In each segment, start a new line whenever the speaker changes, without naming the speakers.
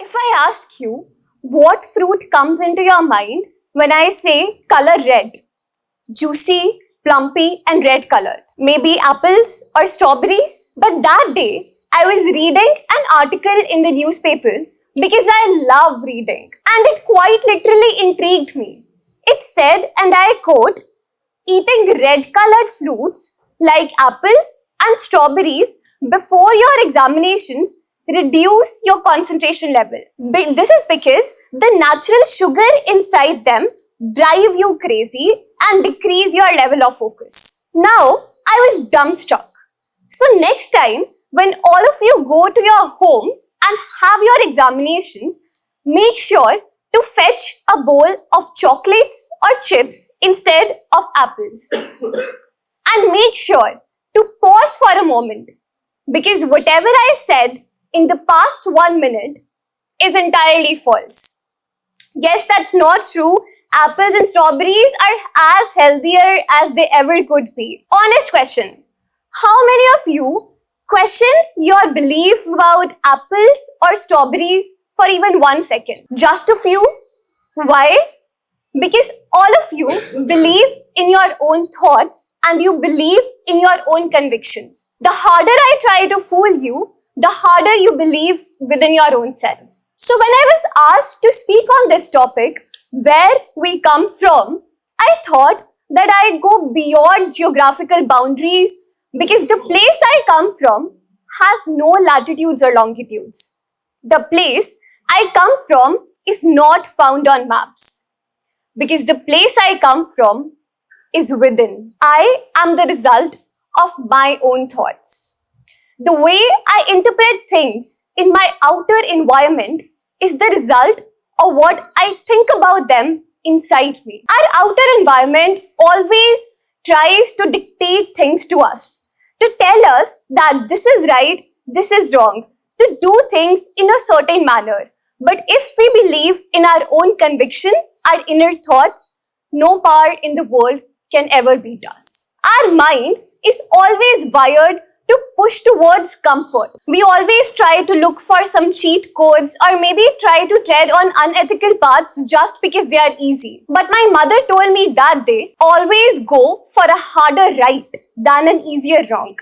If I ask you what fruit comes into your mind when I say color red, juicy, plumpy, and red color, maybe apples or strawberries? But that day, I was reading an article in the newspaper because I love reading, and it quite literally intrigued me. It said, and I quote, eating red colored fruits like apples and strawberries before your examinations reduce your concentration level. This is because the natural sugar inside them drive you crazy and decrease your level of focus. Now, I was dumbstruck. So next time, when all of you go to your homes and have your examinations, make sure to fetch a bowl of chocolates or chips instead of apples. And make sure to pause for a moment, because whatever I said in the past 1 minute is entirely false. Yes, that's not true. Apples and strawberries are as healthier as they ever could be. Honest question. How many of you questioned your belief about apples or strawberries for even 1 second? Just a few? Why? Because all of you believe in your own thoughts and you believe in your own convictions. The harder I try to fool you, the harder you believe within your own self. So when I was asked to speak on this topic, where we come from, I thought that I'd go beyond geographical boundaries because the place I come from has no latitudes or longitudes. The place I come from is not found on maps because the place I come from is within. I am the result of my own thoughts. The way I interpret things in my outer environment is the result of what I think about them inside me. Our outer environment always tries to dictate things to us, to tell us that this is right, this is wrong, to do things in a certain manner. But if we believe in our own conviction, our inner thoughts, no power in the world can ever beat us. Our mind is always wired to push towards comfort. We always try to look for some cheat codes or maybe try to tread on unethical paths just because they are easy. But my mother told me that day, always go for a harder right than an easier wrong.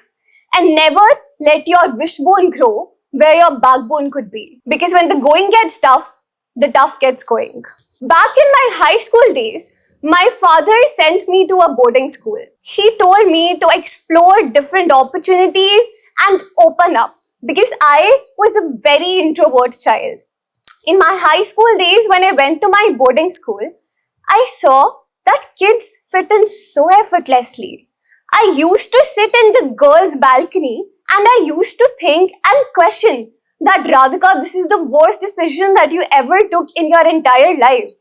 And never let your wishbone grow where your backbone could be. Because when the going gets tough, the tough gets going. Back in my high school days, my father sent me to a boarding school. He told me to explore different opportunities and open up because I was a very introvert child. In my high school days, when I went to my boarding school, I saw that kids fit in so effortlessly. I used to sit in the girls' balcony and I used to think and question that, Radhika, this is the worst decision that you ever took in your entire life.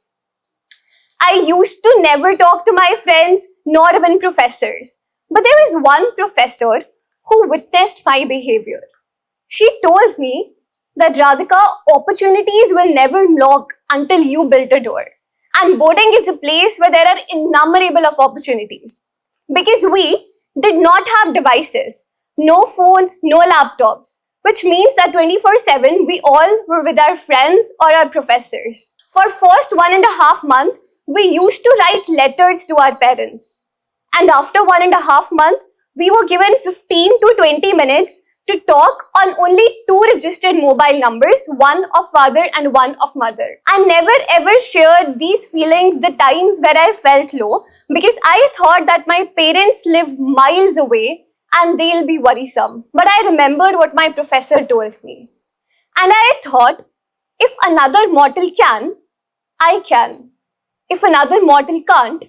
I used to never talk to my friends, nor even professors. But there was one professor who witnessed my behavior. She told me that, Radhika, opportunities will never knock until you build a door. And boarding is a place where there are innumerable of opportunities. Because we did not have devices, no phones, no laptops, which means that 24/7 we all were with our friends or our professors. For first 1.5 months, we used to write letters to our parents. And after 1.5 months, we were given 15 to 20 minutes to talk on only 2 registered mobile numbers, one of father and one of mother. I never ever shared these feelings the times where I felt low because I thought that my parents live miles away and they'll be worrisome. But I remembered what my professor told me. And I thought, if another mortal can, I can. If another mortal can't,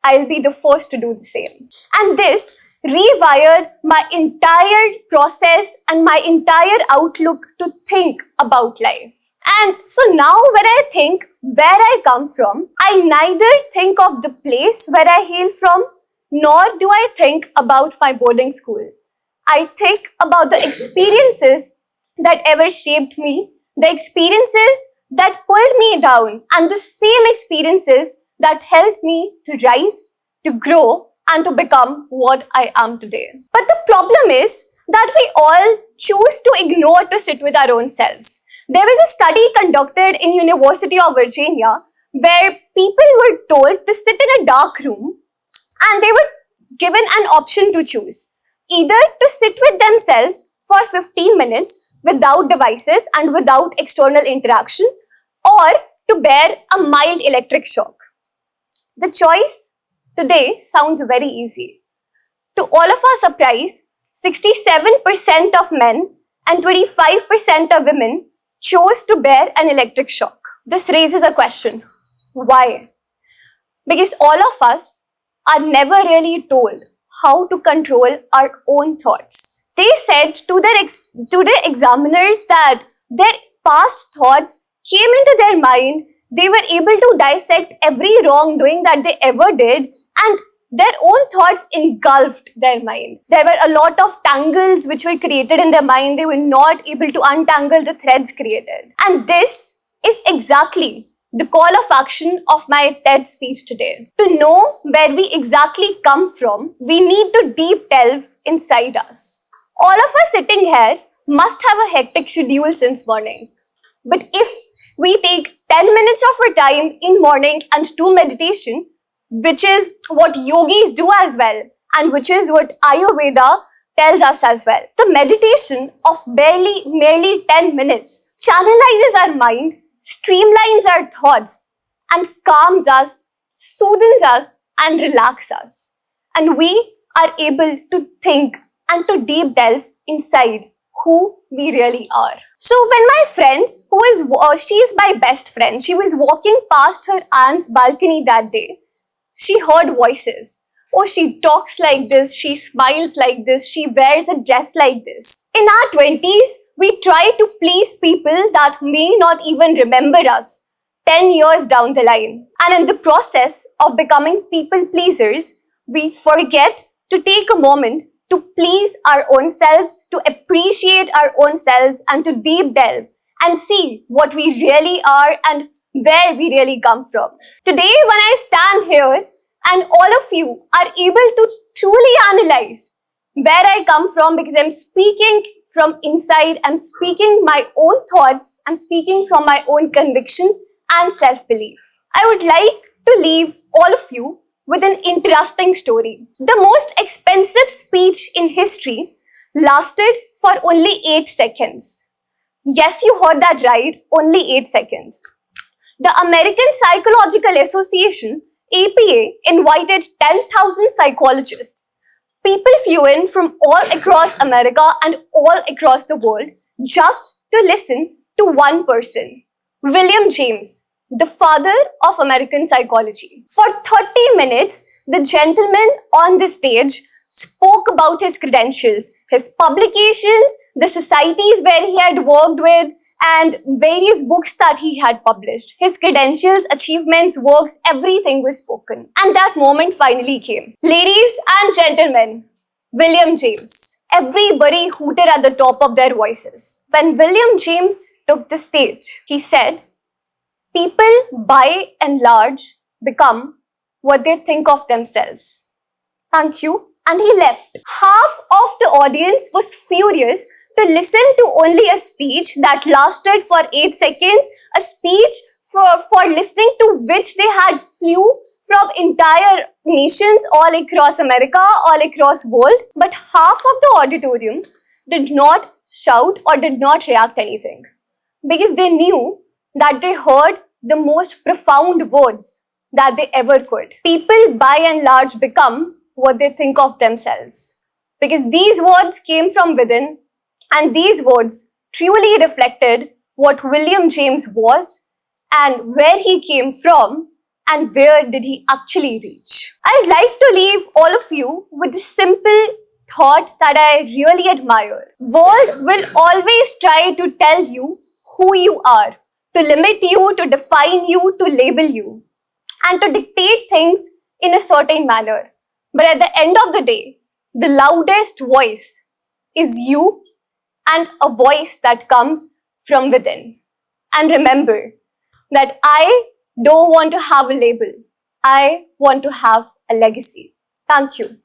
I'll be the first to do the same. And this rewired my entire process and my entire outlook to think about life. And so now when I think where I come from, I neither think of the place where I hail from, nor do I think about my boarding school. I think about the experiences that ever shaped me, the experiences that pulled me down, and the same experiences that helped me to rise, to grow, and to become what I am today. But the problem is that we all choose to ignore to sit with our own selves. There was a study conducted in University of Virginia where people were told to sit in a dark room and they were given an option to choose. Either to sit with themselves for 15 minutes without devices and without external interaction, or to bear a mild electric shock. The choice today sounds very easy. To all of our surprise, 67% of men and 25% of women chose to bear an electric shock. This raises a question. Why? Because all of us are never really told how to control our own thoughts. They said to their examiners that their past thoughts came into their mind. They were able to dissect every wrongdoing that they ever did, and their own thoughts engulfed their mind. There were a lot of tangles which were created in their mind. They were not able to untangle the threads created. And this is exactly the call of action of my TED speech today. To know where we exactly come from, we need to deep delve inside us. All of us sitting here must have a hectic schedule since morning. But if we take 10 minutes of our time in morning and do meditation, which is what yogis do as well, and which is what Ayurveda tells us as well. The meditation of merely 10 minutes channelizes our mind, streamlines our thoughts, and calms us, soothes us, and relaxes us. And we are able to think and to deep delve inside who we really are. So when my friend, she is my best friend, she was walking past her aunt's balcony that day, she heard voices. Oh, she talks like this, she smiles like this, she wears a dress like this. In our 20s, we try to please people that may not even remember us 10 years down the line. And in the process of becoming people pleasers, we forget to take a moment to please our own selves, to appreciate our own selves, and to deep delve and see what we really are and where we really come from. Today, when I stand here and all of you are able to truly analyze where I come from, because I'm speaking from inside, I'm speaking my own thoughts, I'm speaking from my own conviction and self-belief. I would like to leave all of you with an interesting story. The most expensive speech in history lasted for only 8 seconds. Yes, you heard that right, only 8 seconds. The American Psychological Association, APA, invited 10,000 psychologists. People flew in from all across America and all across the world just to listen to one person, William James, the father of American psychology. For 30 minutes, the gentleman on the stage spoke about his credentials, his publications, the societies where he had worked with, and various books that he had published. His credentials, achievements, works, everything was spoken. And that moment finally came. Ladies and gentlemen, William James. Everybody hooted at the top of their voices. When William James took the stage, he said, people by and large become what they think of themselves. Thank you. And he left. Half of the audience was furious to listen to only a speech that lasted for 8 seconds, a speech for listening to which they had flew from entire nations all across America, all across world. But half of the auditorium did not shout or did not react anything, because they knew that they heard the most profound words that they ever could. People by and large become what they think of themselves, because these words came from within, and these words truly reflected what William James was and where he came from and where did he actually reach. I'd like to leave all of you with a simple thought that I really admire. World will always try to tell you who you are, to limit you, to define you, to label you, and to dictate things in a certain manner. But at the end of the day, the loudest voice is you, and a voice that comes from within. And remember that I don't want to have a label. I want to have a legacy. Thank you.